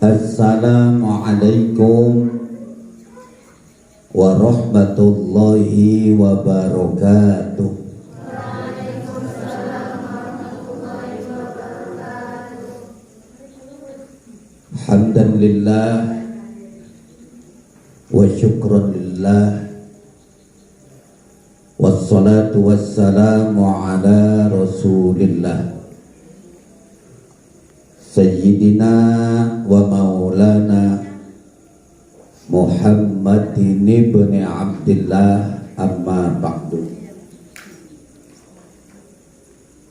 Assalamualaikum warahmatullahi wabarakatuh. Hamdan lillah wa syukran lillah, wassalatu wassalamu ala rasulillah Sayyidina wa maulana Muhammadin ibn Abdillah, amma ba'du.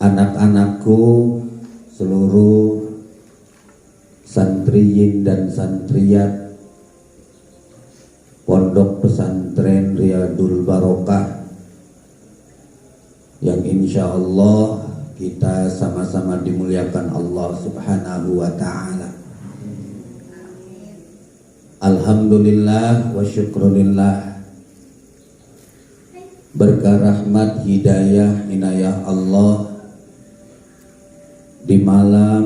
Anak-anakku, seluruh santriyin dan santriyat Pondok Pesantren Riyadul Barokah, yang insya Allah kita sama-sama dimuliakan Allah Subhanahu wa ta'ala. Alhamdulillah wa syukrulillah, berkah rahmat hidayah inayah Allah di malam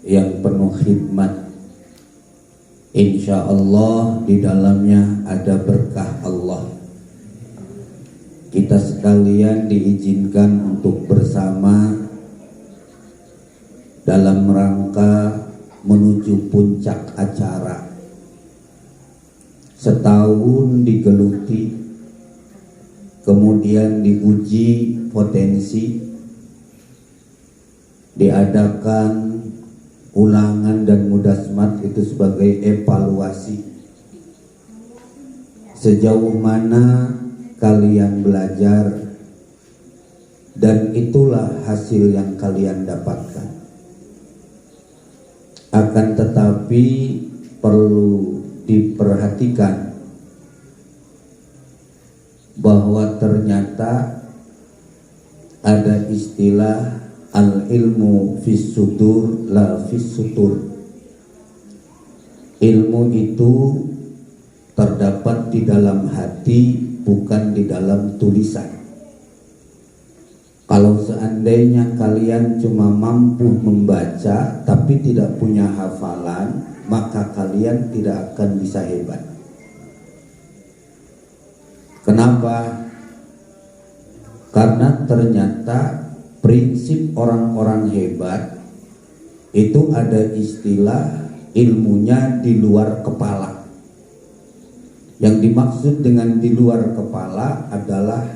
yang penuh khidmat, insya Allah di dalamnya ada berkah Allah. Kita sekalian diizinkan untuk bersama dalam rangka menuju puncak acara. Setahun digeluti, kemudian diuji potensi, diadakan ulangan dan mudasmat itu sebagai evaluasi. Sejauh mana kalian belajar, dan itulah hasil yang kalian dapatkan. Akan tetapi perlu diperhatikan bahwa ternyata ada istilah al-ilmu fis sudur la fis sutur. Ilmu itu terdapat di dalam hati, bukan di dalam tulisan. Kalau seandainya kalian cuma mampu membaca tapi tidak punya hafalan, maka kalian tidak akan bisa hebat. Kenapa? Karena ternyata prinsip orang-orang hebat itu ada istilah ilmunya di luar kepala. Yang dimaksud dengan di luar kepala adalah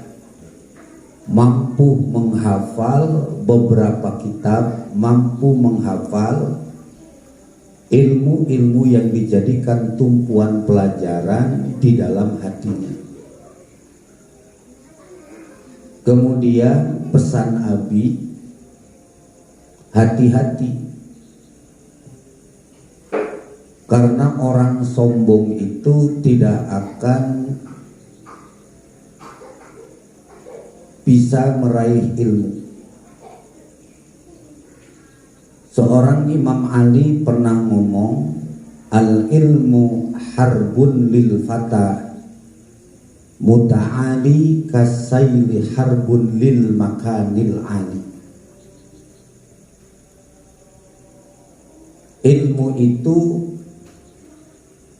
mampu menghafal beberapa kitab, mampu menghafal ilmu-ilmu yang dijadikan tumpuan pelajaran di dalam hatinya. Kemudian pesan Abi, hati-hati. Karena orang sombong itu tidak akan bisa meraih ilmu. Seorang Imam Ali pernah ngomong, al-ilmu harbun lil fata muta'ali kasayli harbun lil makanil ali. Ilmu itu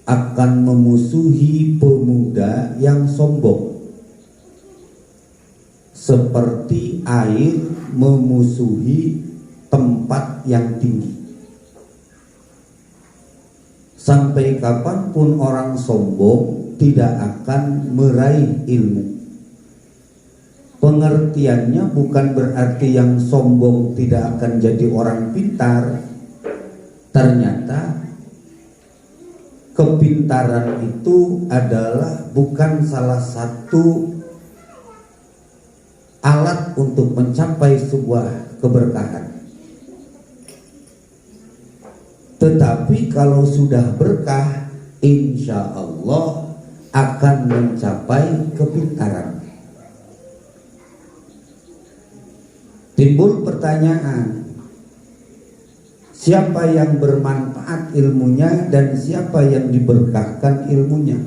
akan memusuhi pemuda yang sombong, seperti air memusuhi tempat yang tinggi. Sampai kapanpun orang sombong tidak akan meraih ilmu. Pengertiannya bukan berarti yang sombong tidak akan jadi orang pintar. Ternyata kepintaran itu adalah bukan salah satu alat untuk mencapai sebuah keberkahan. Tetapi kalau sudah berkah, insya Allah akan mencapai kepintaran. Timbul pertanyaan, siapa yang bermanfaat ilmunya dan siapa yang diberkahkan ilmunya?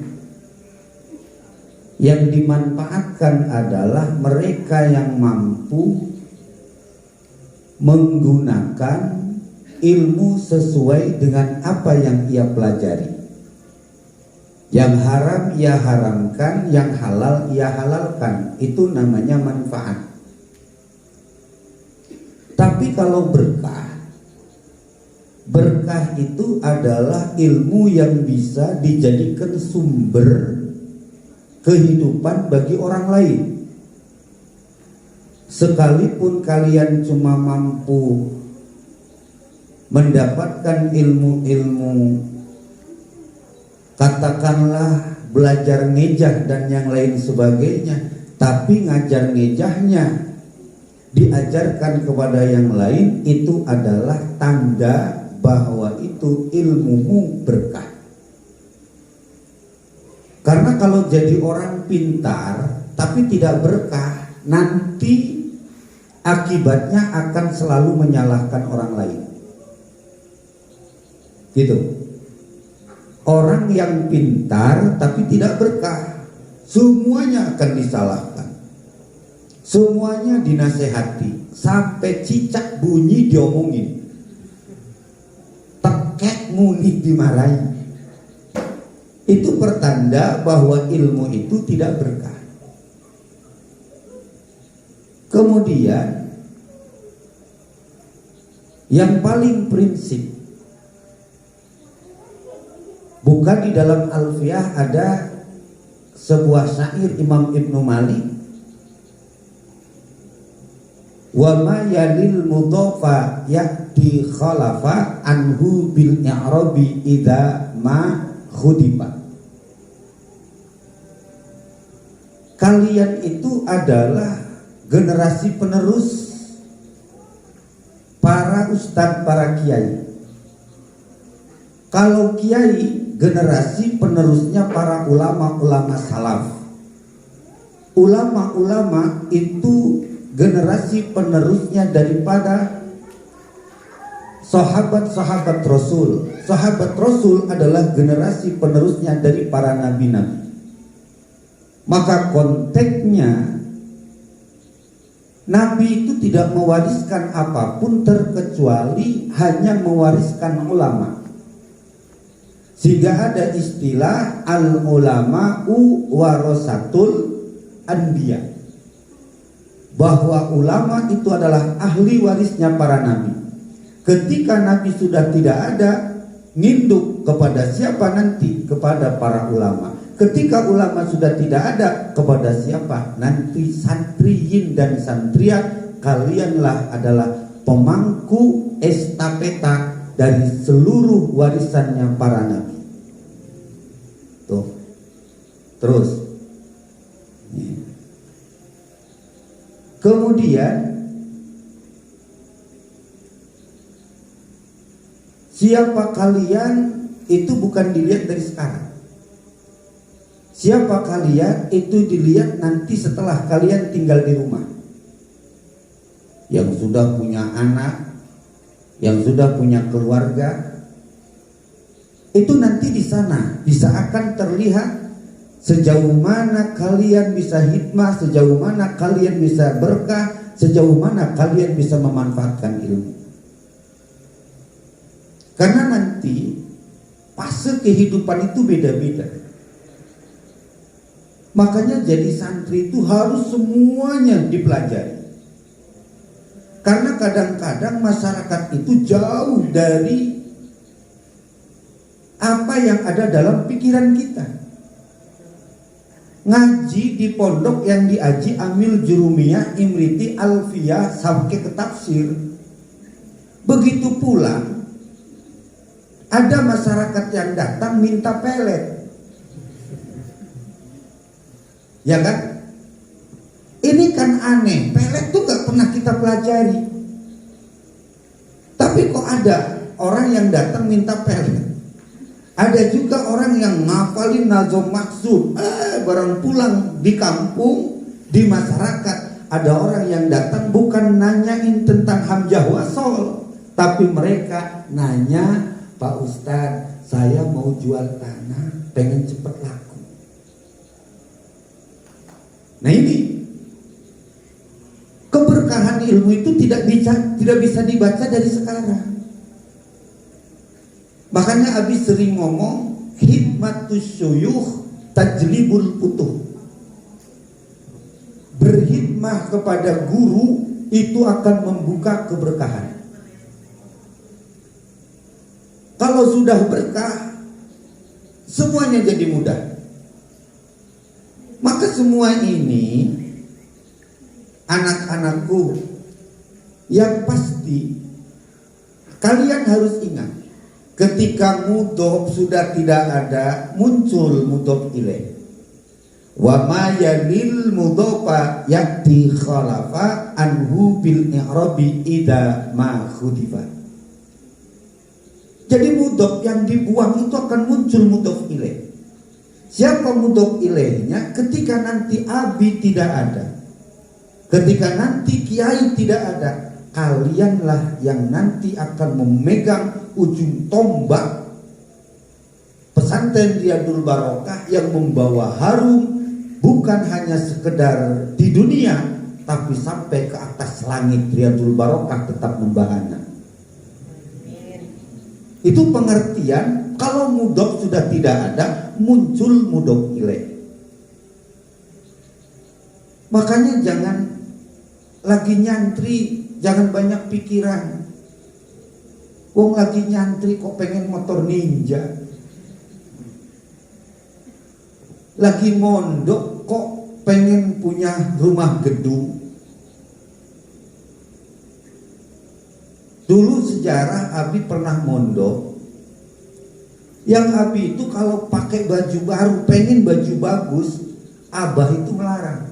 Yang dimanfaatkan adalah mereka yang mampu menggunakan ilmu sesuai dengan apa yang ia pelajari. Yang haram ia haramkan, yang halal ia halalkan. Itu namanya manfaat. Tapi kalau berkah itu adalah ilmu yang bisa dijadikan sumber kehidupan bagi orang lain. Sekalipun kalian cuma mampu mendapatkan ilmu-ilmu, katakanlah belajar ngejah dan yang lain sebagainya, tapi ngajar ngejahnya diajarkan kepada yang lain, itu adalah tanda bahwa itu ilmumu berkah. Karena kalau jadi orang pintar tapi tidak berkah, nanti akibatnya akan selalu menyalahkan orang lain. Gitu. Orang yang pintar tapi tidak berkah, semuanya akan disalahkan. Semuanya dinasehati, sampai cicak bunyi diomongin, tekek muni dimarahi. Itu pertanda bahwa ilmu itu tidak berkah. Kemudian yang paling prinsip, bukan di dalam Alfiyah ada sebuah syair Imam Ibnu Malik, wa ma yalil mudhafa ya'ti khalafa anhu bil i'rabi idza ma khudiba. Kalian itu adalah generasi penerus para ustadz, para kiai. Kalau kiai, generasi penerusnya para ulama-ulama salaf. Ulama-ulama itu generasi penerusnya daripada sahabat-sahabat Rasul. Sahabat Rasul adalah generasi penerusnya dari para nabi-nabi. Maka konteksnya, nabi itu tidak mewariskan apapun terkecuali hanya mewariskan ulama. Sehingga ada istilah al-ulama'u warasatul anbiya, bahwa ulama itu adalah ahli warisnya para nabi. Ketika nabi sudah tidak ada, nginduk kepada siapa nanti? Kepada para ulama. Ketika ulama sudah tidak ada, kepada siapa? Nanti santriyin dan santriat. Kalianlah adalah pemangku estafeta dari seluruh warisannya para nabi. Tuh. Terus. Kemudian siapa kalian itu bukan dilihat dari sekarang. Siapa kalian itu dilihat nanti setelah kalian tinggal di rumah. Yang sudah punya anak, yang sudah punya keluarga, itu nanti di sana bisa akan terlihat sejauh mana kalian bisa hikmah, sejauh mana kalian bisa berkah, sejauh mana kalian bisa memanfaatkan ilmu. Karena nanti fase kehidupan itu beda-beda. Makanya jadi santri itu harus semuanya dipelajari. Karena kadang-kadang masyarakat itu jauh dari apa yang ada dalam pikiran kita. Ngaji di pondok yang diaji Amil Jurumiyah, Imriti, Alfiyah sampai ke tafsir. Begitu pulang, ada masyarakat yang datang minta pelet. Ya kan? Ini kan aneh. Pelet tuh gak pernah kita pelajari. Tapi kok ada orang yang datang minta pelet. Ada juga orang yang ngafalin nazom maksud. Barang pulang di kampung, di masyarakat, ada orang yang datang bukan nanyain tentang hamzah wasol, tapi mereka nanya, Pak Ustadz, saya mau jual tanah, pengen cepet laku. Nah ini keberkahan ilmu itu tidak bisa dibaca dari sekarang. Makanya Abi sering ngomong, hikmatus syuyukh tajlibul futuh. Berhikmah kepada guru itu akan membuka keberkahan. Kalau sudah berkah, semuanya jadi mudah. Maka semua ini, anak-anakku, yang pasti kalian harus ingat, ketika mudhof sudah tidak ada, muncul mudhof ilaih. Wa ma yalil mudhofa ya'ti khalafa anhu bil i'rabi idza ma khudifa. Jadi mudhof yang dibuang itu akan muncul mudhof ilaih. Siapa mudhof ilaihnya? Ketika nanti abi tidak ada, ketika nanti kiai tidak ada, kalianlah yang nanti akan memegang ujung tombak pesantren Riyadul Barokah yang membawa harum bukan hanya sekedar di dunia, tapi sampai ke atas langit. Riyadul Barokah tetap membahana. Itu pengertian kalau mudhof sudah tidak ada, muncul mudhof ilaih. Makanya jangan lagi nyantri, jangan banyak pikiran. Wong lagi nyantri kok pengen motor ninja, lagi mondok kok pengen punya rumah gedung. Dulu sejarah Abi pernah mondok, yang Abi itu kalau pakai baju baru, pengen baju bagus, Abah itu melarang.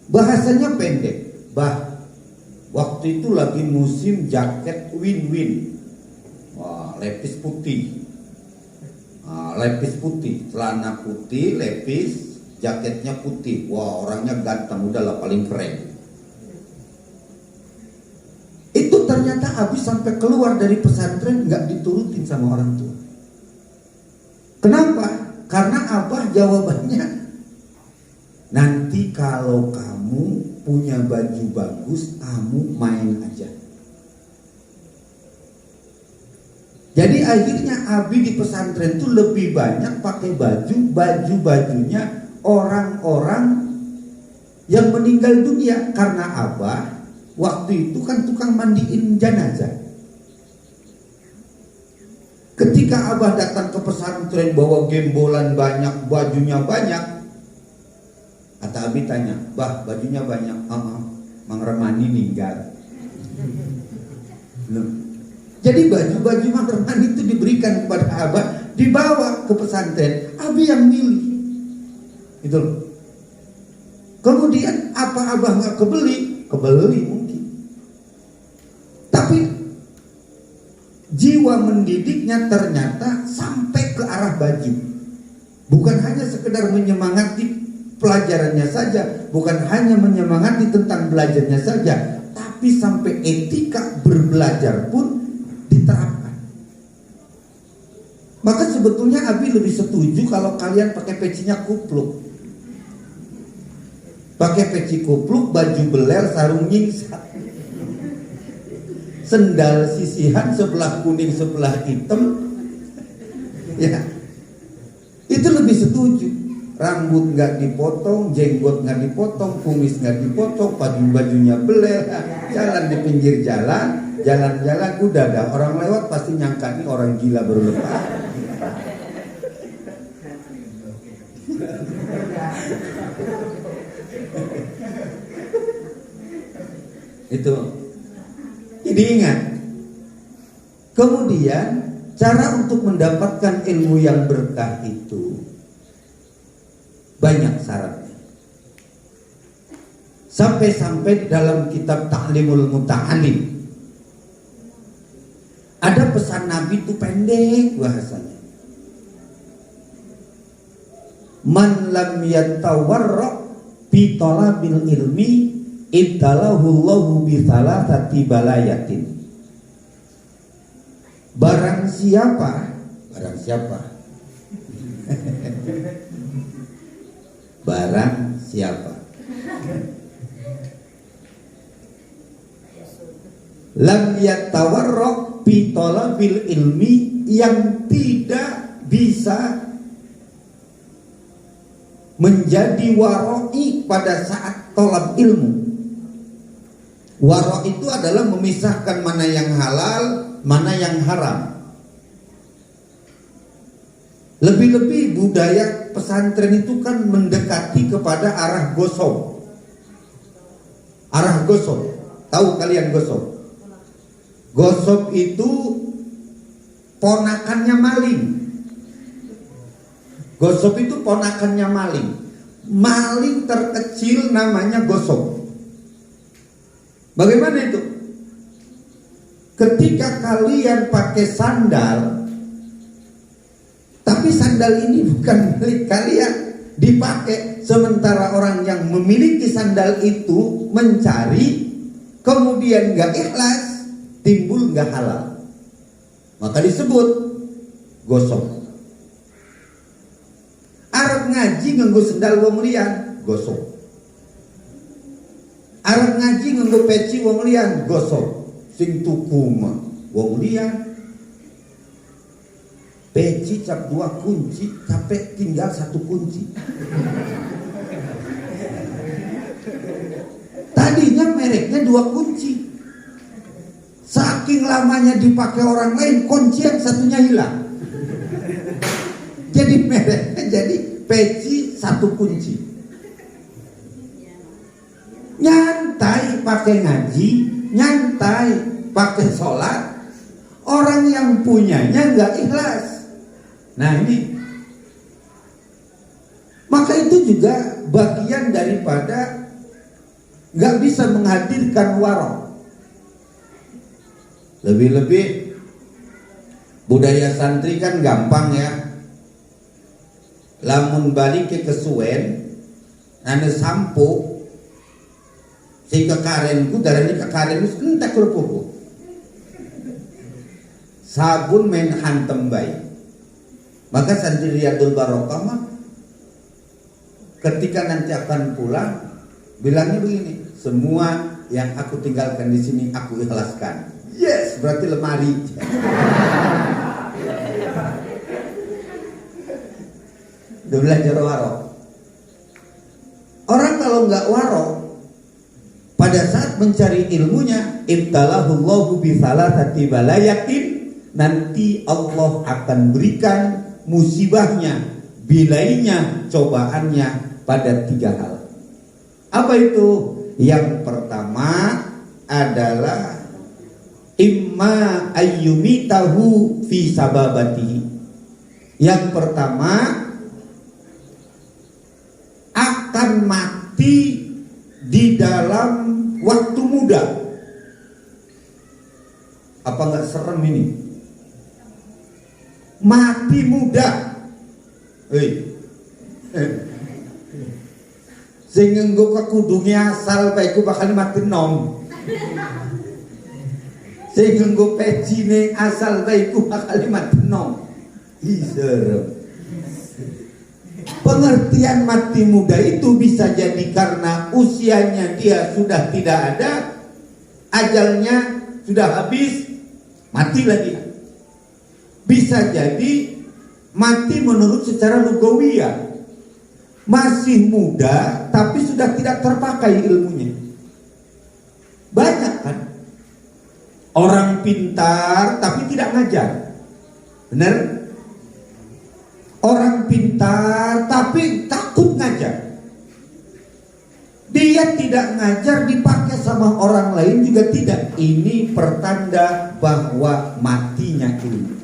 Bahasanya pendek, Bah, waktu itu lagi musim jaket win-win. Wah, lepis putih. Lepis putih, celana putih, lepis, jaketnya putih. Wah, orangnya ganteng, udahlah paling keren. Itu ternyata habis sampai keluar dari pesantren nggak diturutin sama orang tua. Kenapa? Karena Abah jawabannya, nanti kalau kamu punya baju bagus, kamu main aja. Jadi akhirnya Abi di pesantren itu lebih banyak pakai baju-bajunya orang-orang yang meninggal dunia. Karena Abah waktu itu kan tukang mandiin jenazah. Ketika Abah datang ke pesantren bawa gembolan banyak, bajunya banyak, kata Abi tanya, Bah, bajunya banyak. Mang Remani meninggal. Jadi baju-baju Mang Remani itu diberikan kepada Abah, dibawa ke pesantren. Abi yang milih. Itu. Kemudian apa Abah nggak kebeli? Kebeli mungkin. Tapi jiwa mendidiknya ternyata sampai ke arah baju. Bukan hanya sekedar menyemangati pelajarannya saja, bukan hanya menyemangati tentang belajarnya saja, tapi sampai etika berbelajar pun diterapkan. Maka sebetulnya Abi lebih setuju kalau kalian pakai pecinya kupluk. Pakai peci kupluk, baju beler, sarung nyingsat, sendal sisihan, sebelah kuning sebelah hitam. Ya, itu lebih setuju. Rambut nggak dipotong, jenggot nggak dipotong, kumis nggak dipotong, bajunya beler, jalan di pinggir jalan, jalan-jalan udah ada orang lewat pasti nyangka ini orang gila baru lepas. Itu. Jadi ingat. Kemudian cara untuk mendapatkan ilmu yang berkah itu banyak syaratnya. Sampai-sampai dalam kitab Ta'limul Muta'alim Ada pesan Nabi itu pendek bahasanya. Man lam yatawarra bi talabil ilmi ibtalahullahu bi thalathati balayatin. Barang siapa lam yatawarra bi talabil ilmi, yang tidak bisa menjadi waro'i pada saat tolab ilmu. Waro' itu adalah memisahkan mana yang halal, mana yang haram. Lebih-lebih budaya pesantren itu kan mendekati kepada arah gosok. Arah gosok. Tahu kalian gosok? Gosok itu ponakannya maling. Gosok itu ponakannya maling. Maling terkecil namanya gosok. Bagaimana itu? Ketika kalian pakai sandal, tapi sandal ini bukan milik kalian, dipakai, sementara orang yang memiliki sandal itu mencari, kemudian gak ikhlas, timbul gak halal, maka disebut gosok. Arab ngaji nganggo sendal wong liyan, gosok. Arab ngaji nganggo peci wong liyan, gosok. Sing tuku mah wong liyan. Peci cap 2 kunci, capek tinggal 1 kunci. Tadinya mereknya 2 kunci. Saking lamanya dipakai orang lain, kunci yang satunya hilang. Jadi mereknya jadi peci 1 kunci. Nyantai pakai ngaji, nyantai pakai sholat, orang yang punyanya nggak ikhlas. Nah ini, maka itu juga bagian daripada nggak bisa menghadirkan warok. Lebih-lebih budaya santri kan gampang ya. Lamun balik ke kesuwen, ane sampo, si kekarenku darani kekarenku entek kerupukku. Sabun main hantem baik. Maka santri Riyadul Barokah mah ketika nanti akan pulang bilangnya begini, semua yang aku tinggalkan di sini aku ikhlaskan. Yes, berarti lemari. Udah belajar waro. Orang kalau nggak waro, pada saat mencari ilmunya, ibtalahullahu bi thalathati balayatin, nanti Allah akan berikan musibahnya, bilainya, cobaannya pada 3 hal. Apa itu? Yang pertama adalah imma ayyumitahu fi sababatihi. Yang pertama akan mati di dalam waktu muda. Apa nggak serem ini? Mati muda. Sing nggo kekudunge asal bae iku bakal mati nom. Sing nggo pecine asal bae iku bakal mati nom. Serem. Pengertian mati muda itu bisa jadi karena usianya dia sudah tidak ada, ajalnya sudah habis, matilah dia. Bisa jadi mati menurut secara lugawiyah, masih muda tapi sudah tidak terpakai ilmunya. Banyak kan orang pintar tapi tidak ngajar, benar? Orang pintar tapi takut ngajar. Dia tidak ngajar, dipakai sama orang lain juga tidak. Ini pertanda bahwa matinya ilmu.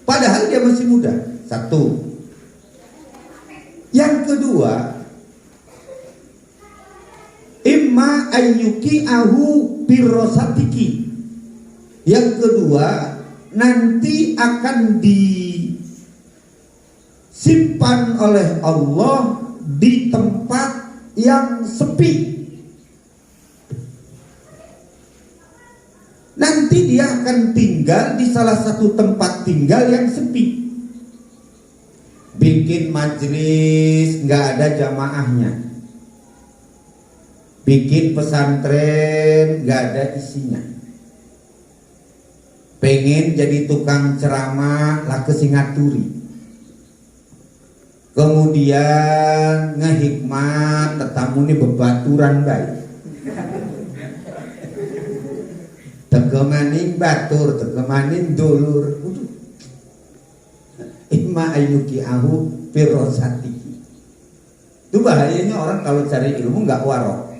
Padahal dia masih muda. 1. Yang kedua, imma ayyuki ahu birrosatiki. Yang kedua, nanti akan disimpan oleh Allah di tempat yang sepi. Nanti dia akan tinggal di salah satu tempat tinggal yang sepi. Bikin majelis nggak ada jamaahnya, bikin pesantren nggak ada isinya. Pengen jadi tukang ceramah lah ke Singaturi, kemudian ngehikmat tetamu ini bebaturan baik, tegemaning batur, tegemaning dulur. Imma ayyuki ahu firrosatiki. Itu bahayanya orang kalau cari ilmu nggak warok.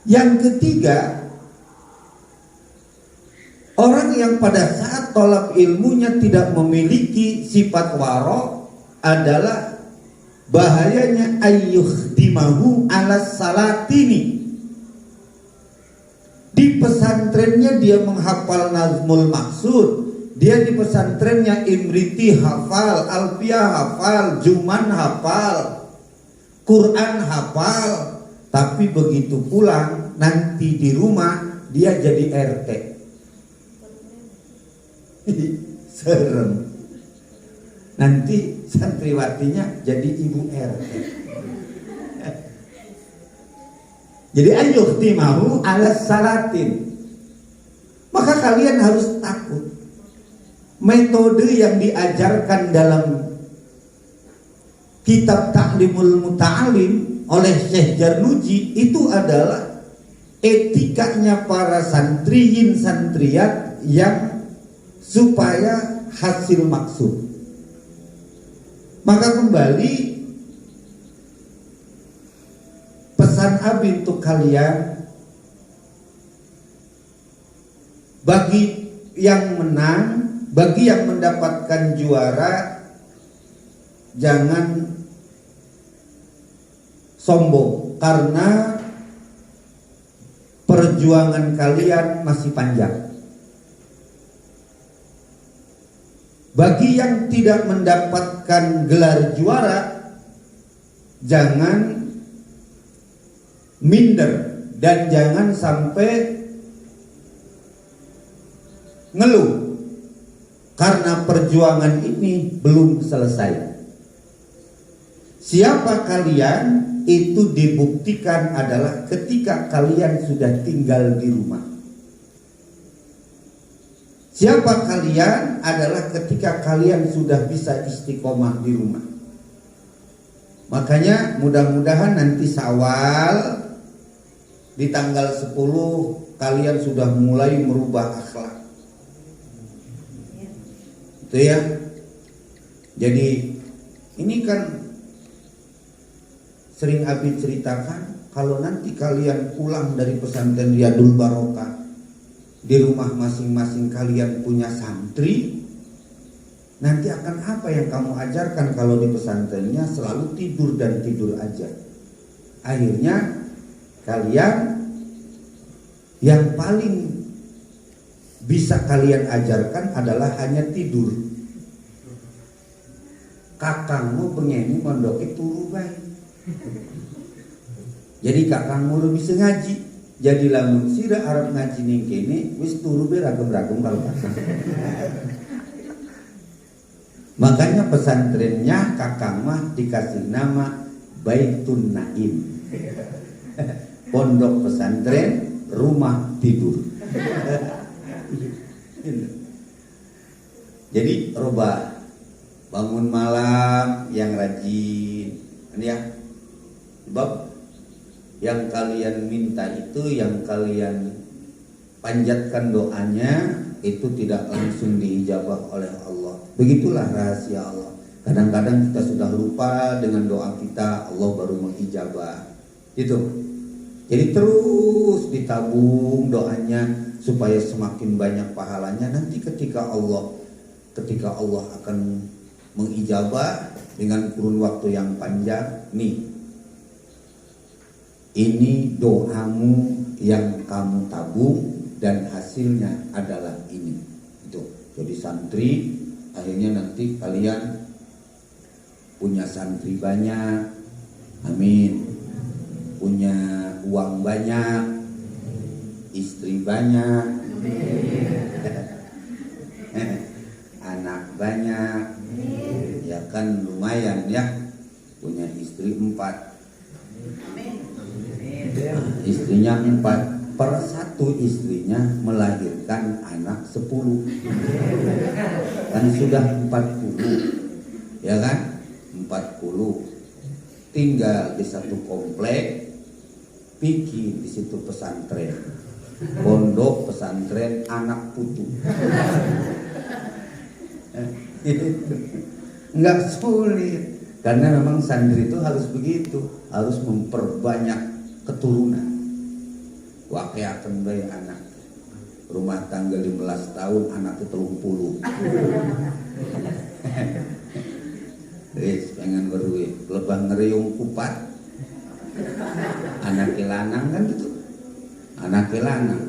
Yang ketiga, orang yang pada saat tolak ilmunya tidak memiliki sifat warok adalah bahayanya ayyuhdimahu ala salatini. Di pesantrennya dia menghafal Nazmul Maksud, dia di pesantrennya Imriti hafal, Alfiyah hafal, Juman hafal, Quran hafal, tapi begitu pulang nanti di rumah dia jadi RT. Serem. Nanti santriwatinya jadi ibu RT. Jadi ayyuhtimahu ala salatin. Maka kalian harus takut. Metode yang diajarkan dalam kitab Ta'limul Muta'alim oleh Syekh Jarnuji itu adalah etikanya para santriyin santriyat yang supaya hasil maksud. Maka kembali pesan Abi untuk kalian, bagi yang menang, bagi yang mendapatkan juara, jangan sombong karena perjuangan kalian masih panjang. Bagi yang tidak mendapatkan gelar juara, jangan minder dan jangan sampai ngeluh karena perjuangan ini belum selesai. Siapa kalian itu dibuktikan adalah ketika kalian sudah tinggal di rumah. Siapa kalian adalah ketika kalian sudah bisa istiqomah di rumah. Makanya mudah-mudahan nanti Syawal di tanggal 10 kalian sudah mulai merubah akhlak. Itu ya. Jadi ini kan sering Abi ceritakan, kalau nanti kalian pulang dari pesantren Riyadul Barokah, di rumah masing-masing kalian punya santri, nanti akan apa yang kamu ajarkan kalau di pesantrennya selalu tidur dan tidur aja. Akhirnya kalian yang paling bisa kalian ajarkan adalah hanya tidur. Kakangmu pengen mondoke turu bae. Jadi kakangmu lu bisa ngaji. Jadi lamun sira arep ngaji ning kene wis turu be ragem-ragem kalau kakang. Makanya pesantrennya kakang mah dikasih nama Baitun Naim. Pondok pesantren rumah tidur. Jadi robah bangun malam yang rajin, ini ya. Sebab yang kalian minta itu, yang kalian panjatkan doanya itu tidak langsung diijabah oleh Allah. Begitulah rahasia Allah. Kadang-kadang kita sudah lupa dengan doa kita, Allah baru mengijabah. Gitu. Jadi terus ditabung doanya supaya semakin banyak pahalanya. Nanti ketika Allah akan mengijabah dengan kurun waktu yang panjang, nih, ini doamu yang kamu tabung dan hasilnya adalah ini. Itu. Jadi santri akhirnya nanti kalian punya santri banyak, amin. Punya uang banyak, istri banyak, anak banyak, ya kan lumayan ya. Punya istri 4, istrinya 4, per satu istrinya melahirkan anak 10, kan sudah 40, ya kan 40. Tinggal di satu komplek, bikin di situ pesantren, pondok pesantren anak putu. Nggak sulit, karena memang santri itu harus begitu, harus memperbanyak keturunan. Wakiakan bayi anak, rumah tangga 15 tahun, anak itu 30. Wis pengen berduit, lebah ngeriung kupat, anak lanang kan gitu, anak lanang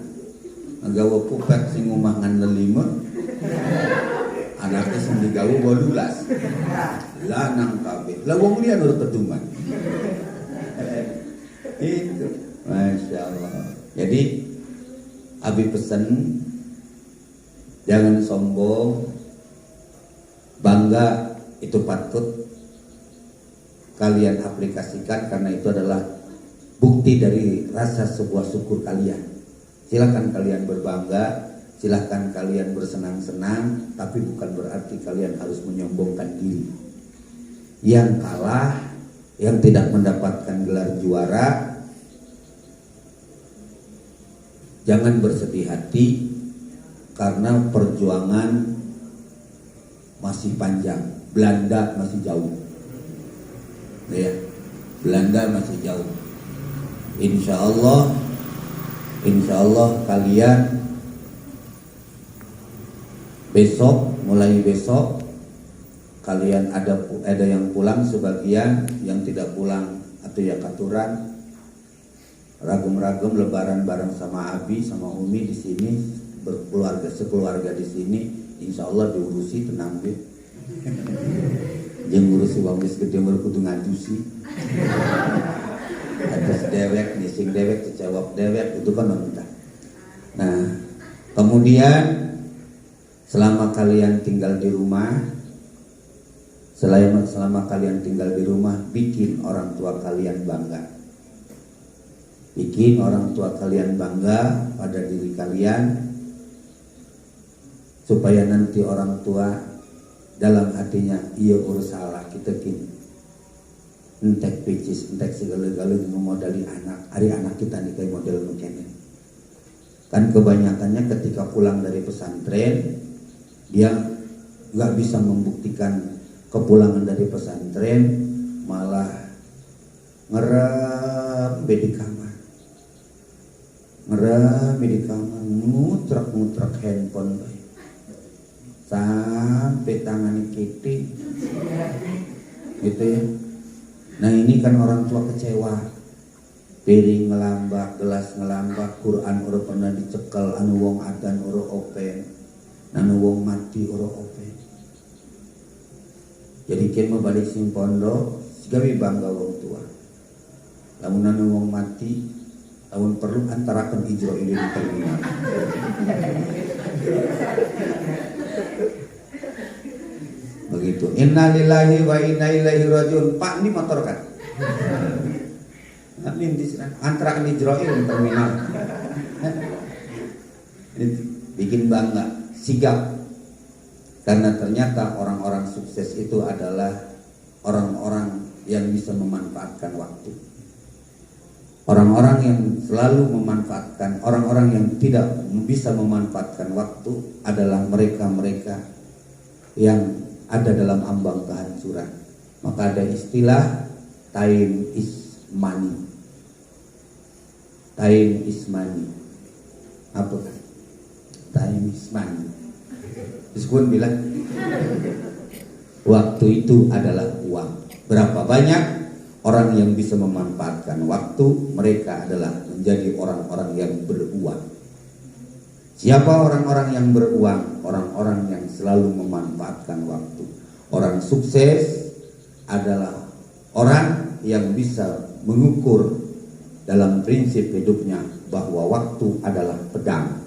nggawa kupat sing omah ngan 5, anaknya sing digawe 12, lanang kabeh. Lah wong liya nurut pedoman. Itu, masya Allah. Jadi abi pesen jangan sombong, bangga. Itu patut kalian aplikasikan, karena itu adalah bukti dari rasa sebuah syukur kalian. Silakan kalian berbangga, silakan kalian bersenang-senang, tapi bukan berarti kalian harus menyombongkan diri. Yang kalah, yang tidak mendapatkan gelar juara, jangan bersedih hati, karena perjuangan masih panjang. Belanda masih jauh, ya. Belanda masih jauh. Insya Allah kalian mulai besok kalian ada yang pulang sebagian, yang tidak pulang atau ya katuran, ragum-ragum lebaran bareng sama Abi sama Umi di sini, sekeluarga di sini. Insya Allah diurusi tenang deh. Yang ngurusi wong wis gede kudu ngadusi. Ada dewek, nising dewek, dijawab dewek, itu kan nonton. Nah, kemudian selama kalian tinggal di rumah, selama kalian tinggal di rumah, bikin orang tua kalian bangga. Bikin orang tua kalian bangga pada diri kalian, supaya nanti orang tua dalam hatinya iya urus salah kita kini entek picis entek segala-gala memodali anak, hari anak kita nih kayak model mungkin kan. Kebanyakannya ketika pulang dari pesantren dia nggak bisa membuktikan kepulangan dari pesantren, malah ngerem di kamar, ngutrak handphone sampai tangan kita gitu ya. Nah ini kan orang tua kecewa, piring ngelambak, gelas ngelambak, Quran udah pernah dicekel, anu wong adan udah open, anu wong mati udah open. Jadi kita mau balik sing pondok gawe bangga wong tua, lamun anu wong mati lamun perlu antarakan Ijro ini di terminal. Begitu. Innalillahi wa inna ilaihi rajiun. Pak ini motor kan? Antara Ijroil di terminal. Bikin bangga, sigap. Karena ternyata orang-orang sukses itu adalah orang-orang yang bisa memanfaatkan waktu. Orang-orang yang selalu memanfaatkan, orang-orang yang tidak bisa memanfaatkan waktu adalah mereka-mereka yang ada dalam ambang kehancuran. Maka ada istilah time is money. Time is money. Apa kan? Time is money. Terus gue bilang waktu itu adalah uang. Berapa banyak orang yang bisa memanfaatkan waktu, mereka adalah menjadi orang-orang yang beruang. Siapa orang-orang yang beruang? Orang-orang yang selalu memanfaatkan waktu. Orang sukses adalah orang yang bisa mengukur dalam prinsip hidupnya bahwa waktu adalah pedang.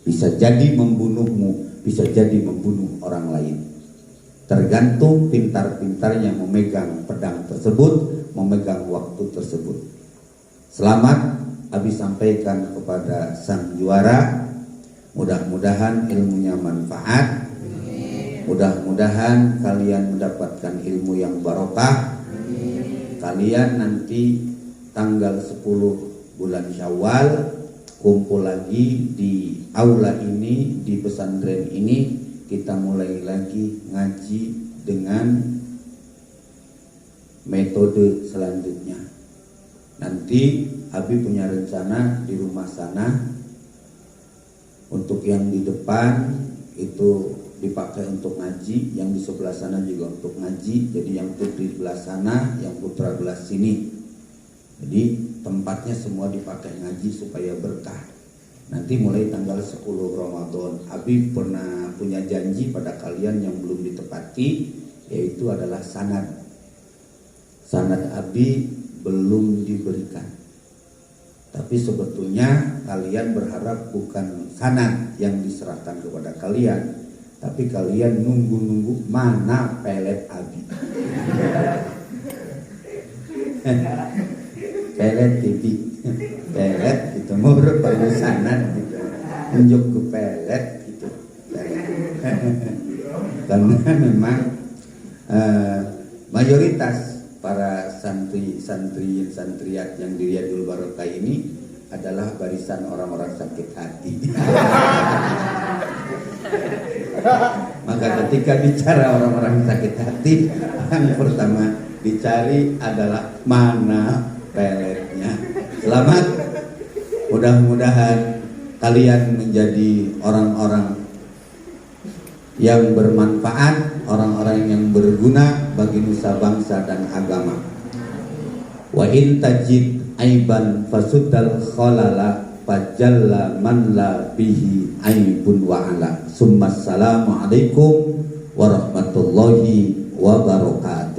Bisa jadi membunuhmu, bisa jadi membunuh orang lain. Tergantung pintar-pintarnya memegang pedang tersebut, memegang waktu tersebut. Selamat Abi sampaikan kepada sang juara. Mudah-mudahan ilmunya manfaat. Mudah-mudahan kalian mendapatkan ilmu yang barokah. Kalian nanti tanggal 10 bulan Syawal kumpul lagi di aula ini, di pesantren ini. Kita mulai lagi ngaji dengan metode selanjutnya. Nanti Abi punya rencana di rumah sana, untuk yang di depan itu dipakai untuk ngaji, yang di sebelah sana juga untuk ngaji. Jadi yang putri belah sana, yang putra belah sini. Jadi tempatnya semua dipakai ngaji supaya berkah. Nanti mulai tanggal 10 Ramadan, Abi pernah punya janji pada kalian yang belum ditepati, yaitu adalah sanad. Sanad Abi belum diberikan. Tapi sebetulnya kalian berharap bukan sanad yang diserahkan kepada kalian, tapi kalian nunggu-nunggu mana pelet Abi. Pelet TV, pelet itu menurut sanad gitu, unjuk ke pelet gitu. Karena memang mayoritas para santriat yang di Riyadul Barokah ini adalah barisan orang-orang sakit hati. Maka ketika bicara orang-orang sakit hati, yang pertama dicari adalah mana peletnya. Selamat, mudah-mudahan kalian menjadi orang-orang yang bermanfaat, orang-orang yang berguna bagi nusa bangsa dan agama. Wa in tajid aiban fasuddal khalala fajalla man la bihi aibun wa ala. Summa assalamu alaikum warahmatullahi wabarakatuh.